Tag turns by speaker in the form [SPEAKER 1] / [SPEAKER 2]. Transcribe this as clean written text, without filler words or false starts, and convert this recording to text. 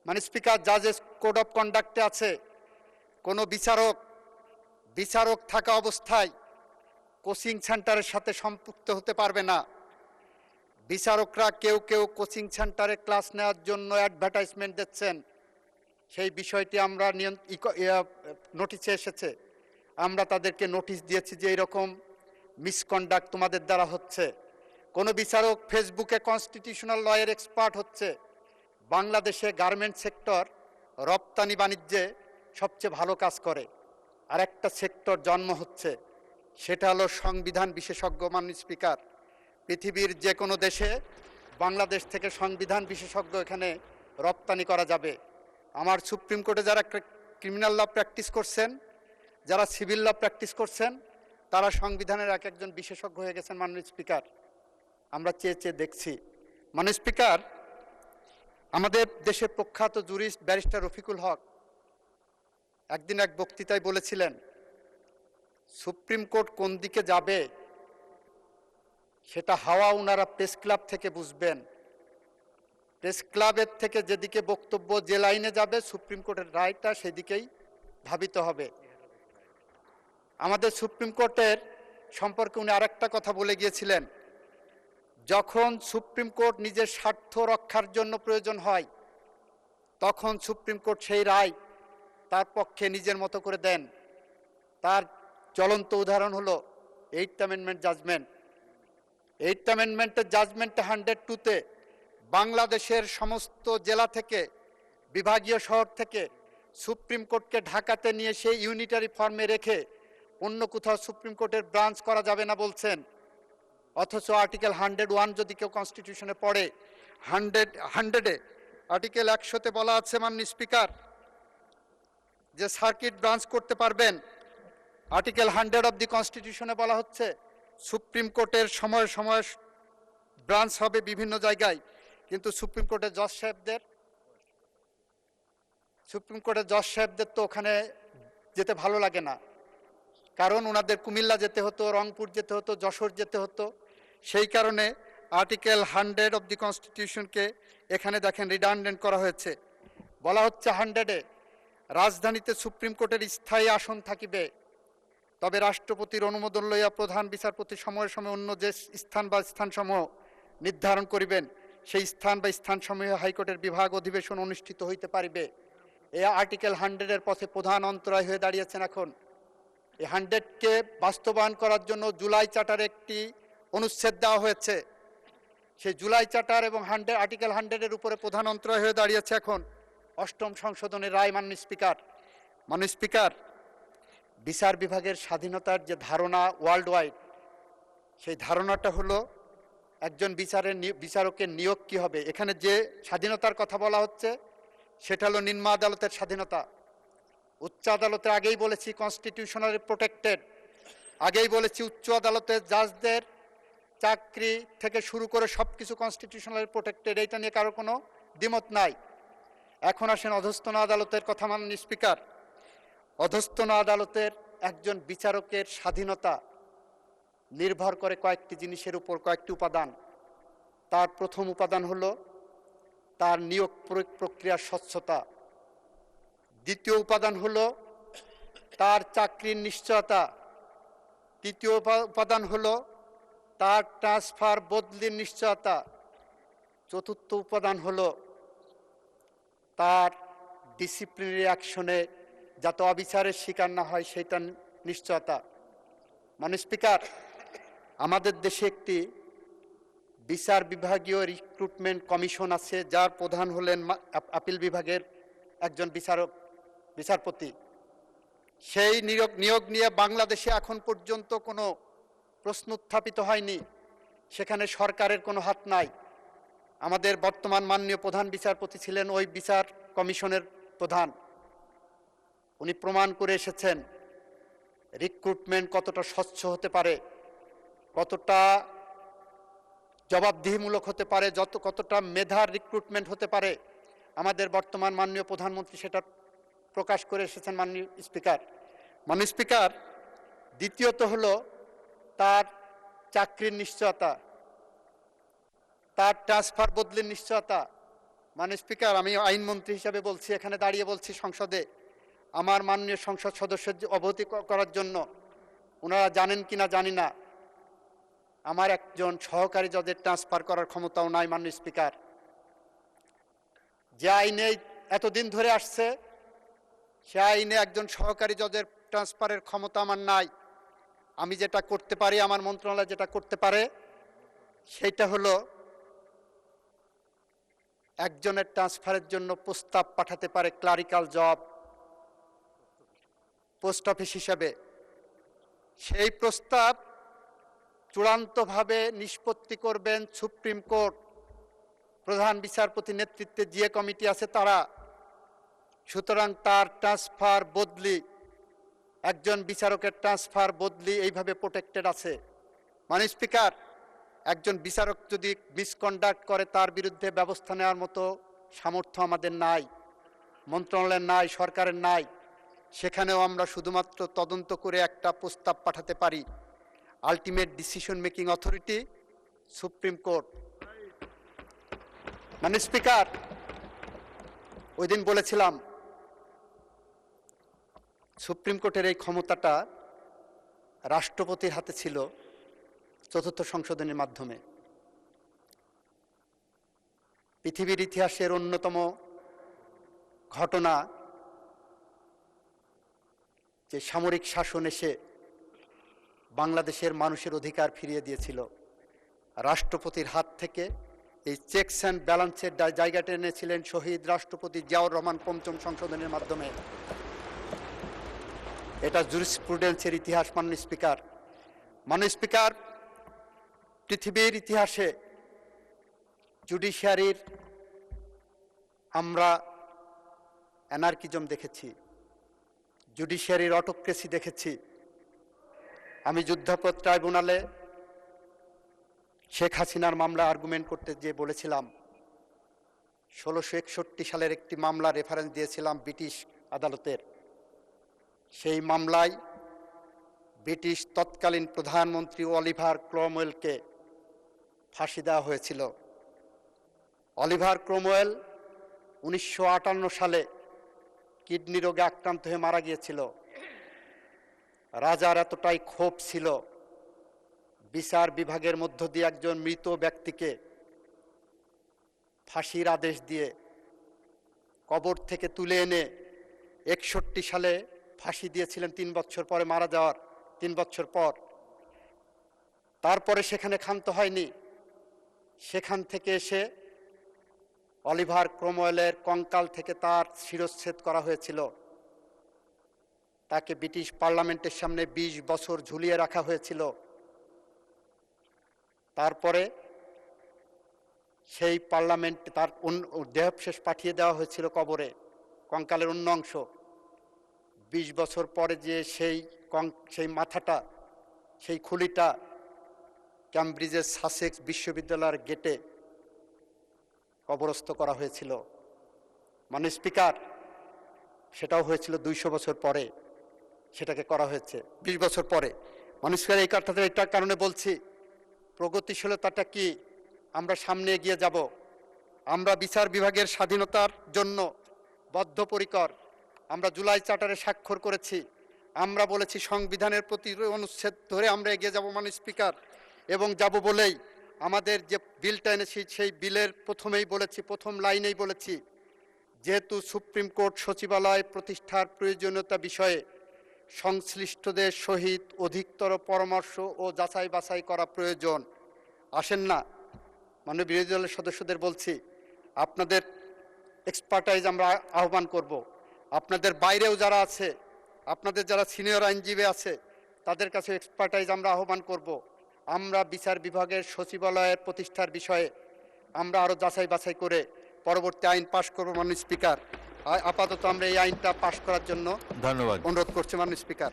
[SPEAKER 1] মানে speaker, জাজেস code of কন্ডাক্টে আছে কোনো বিচারক থাকা অবস্থায় কোচিং সেন্টারের সাথে সম্পৃক্ত হতে পারবে না। বিচারকরা কেউ কেউ কোচিং সেন্টারে ক্লাস নেওয়ার জন্য অ্যাডভার্টাইজমেন্ট দিচ্ছেন, সেই বিষয়টি আমরা নোটিশে এসেছে। আমরা তাদেরকে নোটিশ দিয়েছি যে এরকম মিসকন্ডাক্ট তোমাদের দ্বারা হচ্ছে। কোনো বিচারক ফেসবুকে কনস্টিটিউশনাল লয়ের এক্সপার্ট হচ্ছে। বাংলাদেশে গার্মেন্ট সেক্টর রপ্তানি বাণিজ্যে সবচেয়ে ভালো কাজ করে, আর একটা সেক্টর জন্ম হচ্ছে, সেটা হলো সংবিধান বিশেষজ্ঞ। মাননীয় স্পিকার, পৃথিবীর যে কোনো দেশে বাংলাদেশ থেকে সংবিধান বিশেষজ্ঞ এখানে রপ্তানি করা যাবে। আমার সুপ্রিম কোর্টে যারা ক্রিমিনাল ল প্র্যাকটিস করছেন, যারা সিভিল ল প্র্যাকটিস করছেন, তারা সংবিধানের এক একজন বিশেষজ্ঞ হয়ে গেছেন। মাননীয় স্পিকার, আমরা চেয়ে চেয়ে দেখছি। মাননীয় স্পিকার, আমাদের দেশের প্রখ্যাত জুরিস্ট ব্যারিস্টার রফিকুল হক একদিন এক বক্তৃতায় বলেছিলেন, সুপ্রিম কোর্ট কোন দিকে যাবে সেটা হাওয়া ওনারা প্রেস ক্লাব থেকে বুঝবেন। প্রেস ক্লাবের থেকে যেদিকে বক্তব্য, যে লাইনে যাবে, সুপ্রিম কোর্টের রায়টা সেদিকেই ধাবিত হবে। আমাদের সুপ্রিম কোর্টের সম্পর্কে উনি আরেকটা কথা বলে গিয়েছিলেন, যখন সুপ্রিম কোর্ট নিজের স্বার্থ রক্ষার জন্য প্রয়োজন হয়, তখন সুপ্রিম কোর্ট সেই রায় তার পক্ষে নিজের মতো করে দেন। তার জ্বলন্ত উদাহরণ হলো 8th অ্যামেন্ডমেন্ট জাজমেন্ট। 8th অ্যামেন্ডমেন্টের জাজমেন্টে 102-তে বাংলাদেশের সমস্ত জেলা থেকে, বিভাগীয় শহর থেকে সুপ্রিম কোর্টকে ঢাকাতে নিয়ে সেই ইউনিটারি ফর্মে রেখে অন্য কোথাও সুপ্রিম কোর্টের ব্রাঞ্চ করা যাবে না বলছেন। অথচ আর্টিকেল 101 যদি কেউ কনস্টিটিউশনে পড়ে, 100-এ আর্টিকেল 100-তে বলা আছে মাননীয় স্পিকার যে সার্কিট ব্রাঞ্চ করতে পারবেন। আর্টিকেল 100 অব দি কনস্টিটিউশনে বলা হচ্ছে সুপ্রিম কোর্টের সময় সময় ব্রাঞ্চ হবে বিভিন্ন জায়গায়, কিন্তু সুপ্রিম কোর্টের জজ সাহেবদের তো ওখানে যেতে ভালো লাগে না, কারণ ওনাদের কুমিল্লা যেতে হতো, রংপুর যেতে হতো, যশোর যেতে হতো। সেই কারণে আর্টিকেল 100 অব দি কনস্টিটিউশনকে এখানে দেখেন রিডান্ডেন্ট করা হয়েছে। বলা হচ্ছে 100-এ রাজধানীতে সুপ্রিম কোর্টের স্থায়ী আসন থাকিবে, তবে রাষ্ট্রপতির অনুমোদন লইয়া প্রধান বিচারপতি সময়ে সময়ে অন্য যে স্থান বা স্থানসমূহ নির্ধারণ করিবেন, সেই স্থান বা স্থানসমূহে হাইকোর্টের বিভাগ অধিবেশন অনুষ্ঠিত হইতে পারিবে। এই আর্টিকেল 100-এর পথে প্রধান অন্তরায় হয়ে দাঁড়িয়েছেন এখন। এই 100-কে বাস্তবায়ন করার জন্য জুলাই চার্টারে একটি অনুচ্ছেদ দেওয়া হয়েছে। সেই জুলাই চার্টার এবং আর্টিকেল 100-এর উপরে প্রধান অন্তরায় হয়ে দাঁড়িয়েছে এখন 8ম সংশোধনের রায়। মাননীয় স্পিকার, বিচার বিভাগের স্বাধীনতার যে ধারণা ওয়ার্ল্ড ওয়াইড, সেই ধারণাটা হলো একজন বিচারকের নিয়োগ কি হবে। এখানে যে স্বাধীনতার কথা বলা হচ্ছে সেটা হলো নিম্ন আদালতের স্বাধীনতা। উচ্চ আদালতে আগেই বলেছি কনস্টিটিউশনালি প্রোটেক্টেড। আগেই বলেছি উচ্চ আদালতের জাজদের চাকরি থেকে শুরু করে সব কিছু কনস্টিটিউশনালি প্রোটেক্টেড, এইটা নিয়ে কারো কোনো দ্বিমত নাই। এখন আসেন অধস্তন আদালতের কথা। মাননীয় স্পিকার, অধস্তন আদালতের একজন বিচারকের স্বাধীনতা নির্ভর করে কয়েকটি জিনিসের উপর, কয়েকটি উপাদান। তার প্রথম উপাদান হলো তার নিয়োগ প্রক্রিয়ার স্বচ্ছতা। দ্বিতীয় উপাদান হলো তার চাকরির নিশ্চয়তা। তৃতীয় উপাদান হলো তার ট্রান্সফার বদলির নিশ্চয়তা। চতুর্থ উপাদান হলো তার ডিসিপ্লিনারি অ্যাকশনে যাতে অবিচারের শিকার না হয় সেটা নিশ্চয়তা। মাননীয় স্পিকার, আমাদের দেশে একটি বিচার বিভাগীয় রিক্রুটমেন্ট কমিশন আছে, যার প্রধান হলেন আপিল বিভাগের একজন বিচারপতি। সেই নিয়োগ নিয়ে বাংলাদেশে এখন পর্যন্ত কোনো প্রশ্ন উত্থাপিত হয়নি, সেখানে সরকারের কোনো হাত নাই। আমাদের বর্তমান মাননীয় প্রধান বিচারপতি ছিলেন ওই বিচার কমিশনের প্রধান। উনি প্রমাণ করে এসেছেন রিক্রুটমেন্ট কতটা স্বচ্ছ হতে পারে, কতটা জবাবদিহিমূলক হতে পারে, কতটা মেধার রিক্রুটমেন্ট হতে পারে। আমাদের বর্তমান মাননীয় প্রধানমন্ত্রী সেটা প্রকাশ করে এসেছেন। মাননীয় স্পিকার, দ্বিতীয়ত হলো তার চাকরির নিশ্চয়তা, তার ট্রান্সফার বদলির নিশ্চয়তা। মাননীয় স্পিকার, আমি আইনমন্ত্রী হিসাবে বলছি, এখানে দাঁড়িয়ে বলছি সংসদে, আমার মাননীয় সংসদ সদস্যের অবহিত করার জন্য, ওনারা জানেন কিনা জানি না, আমার একজন সহকারী জজের ট্রান্সফার করার ক্ষমতাও নাই মাননীয় স্পিকার। যে আইনে এতদিন ধরে আসছে সে আইনে একজন সহকারী জজের ট্রান্সফারের ক্ষমতা আমার নাই। আমি যেটা করতে পারি, আমার মন্ত্রণালয় যেটা করতে পারে সেইটা হলো একজনের ট্রান্সফারের জন্য প্রস্তাব পাঠাতে পারে ক্লারিক্যাল জব পোস্ট অফিস হিসাবে। সেই প্রস্তাব চূড়ান্তভাবে নিষ্পত্তি করবেন সুপ্রিম কোর্ট, প্রধান বিচারপতি নেতৃত্বে যে কমিটি আছে তারা। সুতরাং তার ট্রান্সফার বদলি, একজন বিচারকের ট্রান্সফার বদলি এইভাবে প্রোটেক্টেড আছে। মাননীয় স্পিকার, একজন বিচারক যদি মিসকন্ডাক্ট করে তার বিরুদ্ধে ব্যবস্থা নেওয়ার মতো সামর্থ্য আমাদের নাই, মন্ত্রণালয়ের নাই, সরকারের নাই। সেখানেও আমরা শুধুমাত্র তদন্ত করে একটা প্রস্তাব পাঠাতে পারি। Ultimate decision making authority supreme court. মাননীয় স্পিকার, ওই দিন বলেছিলাম সুপ্রিম কোর্টের এই ক্ষমতাটা রাষ্ট্রপতির হাতে ছিল চতুর্থ সংশোধনীর মাধ্যমে। পৃথিবীর ইতিহাসের অন্যতম ঘটনা যে সামরিক শাসন এসে বাংলাদেশের মানুষের অধিকার ফিরিয়ে দিয়েছিল। রাষ্ট্রপতির হাত থেকে এই চেকস অ্যান্ড ব্যালেন্সের জায়গাটা এনেছিলেন শহীদ রাষ্ট্রপতি জিয়াউর রহমান পঞ্চম সংশোধনের মাধ্যমে। এটা জুরিসপ্রুডেন্সের ইতিহাস মাননীয় স্পিকার। মাননীয় স্পিকার, পৃথিবীর ইতিহাসে জুডিশিয়ারির আমরা অ্যানার্কিজম দেখেছি, জুডিশিয়ারির অটোক্রেসি দেখেছি। আমি যুদ্ধাপরাধ ট্রাইব্যুনালে শেখ হাসিনার মামলা আর্গুমেন্ট করতে গিয়ে বলেছিলাম, 1661 সালের একটি মামলা রেফারেন্স দিয়েছিলাম ব্রিটিশ আদালতের। সেই মামলায় ব্রিটিশ তৎকালীন প্রধানমন্ত্রী অলিভার ক্রমওয়েলকে ফাঁসি দেওয়া হয়েছিল। অলিভার ক্রমওয়েল 1958 সালে কিডনি রোগে আক্রান্ত হয়ে মারা গিয়েছিল। রাজার এতটাই ক্ষোভ ছিল, বিচার বিভাগের মধ্য দিয়ে একজন মৃত ব্যক্তিকে ফাঁসির আদেশ দিয়ে কবর থেকে তুলে এনে 61 সালে ফাঁসি দিয়েছিলেন 3 বছর পরে, মারা যাওয়ার 3 বছর পর। তারপরে সেখানে ক্ষান্ত হয়নি, সেখান থেকে এসে অলিভার ক্রমওয়েলের কঙ্কাল থেকে তার শিরচ্ছেদ করা হয়েছিল। তাকে ব্রিটিশ পার্লামেন্টের সামনে 20 বছর ঝুলিয়ে রাখা হয়েছিল। তারপরে সেই পার্লামেন্টে তার দেহাবশেষ পাঠিয়ে দেওয়া হয়েছিল কবরে, কঙ্কালের অন্য অংশ। 20 বছর পরে যে সেই মাথাটা, সেই খুলিটা ক্যামব্রিজের সাসেক্স বিশ্ববিদ্যালয়ের গেটে কবরস্থ করা হয়েছিল। মাননীয় স্পিকার, সেটাও হয়েছিল 200 বছর পরে, সেটাকে করা হয়েছে 20 বছর পরে। মাননীয় স্পিকার, এই কথাটা এটার কারণে বলছি, প্রগতিশীলতাটা কি, আমরা সামনে এগিয়ে যাব। আমরা বিচার বিভাগের স্বাধীনতার জন্য বদ্ধপরিকর। আমরা জুলাই চার্টারে স্বাক্ষর করেছি, আমরা বলেছি সংবিধানের প্রতি অনুচ্ছেদ ধরে আমরা এগিয়ে যাব মাননীয় স্পিকার, এবং যাব বলেই আমাদের যে বিলটা এনেছি সেই বিলের প্রথমেই বলেছি, প্রথম লাইনেই বলেছি, যেহেতু সুপ্রিম কোর্ট সচিবালয় প্রতিষ্ঠার প্রয়োজনীয়তা বিষয়ে সংশ্লিষ্টদের সহিত অধিকতর পরামর্শ ও যাচাই বাছাই করা প্রয়োজন। আসেন না, মাননীয় বিরোধী দলের সদস্যদের বলছি, আপনাদের এক্সপার্টাইজ আমরা আহ্বান করব। আপনাদের বাইরেও যারা আছে, আপনাদের যারা সিনিয়র আইনজীবী আছে, তাদের কাছে এক্সপার্টাইজ আমরা আহ্বান করব। আমরা বিচার বিভাগের সচিবালয়ের প্রতিষ্ঠার বিষয়ে আমরা আরও যাচাই বাছাই করে পরবর্তী আইন পাশ করব মাননীয় স্পিকার। আপাতত আমরা এই আইনটা পাশ করার জন্য ধন্যবাদ অনুরোধ করছি মাননীয় স্পিকার।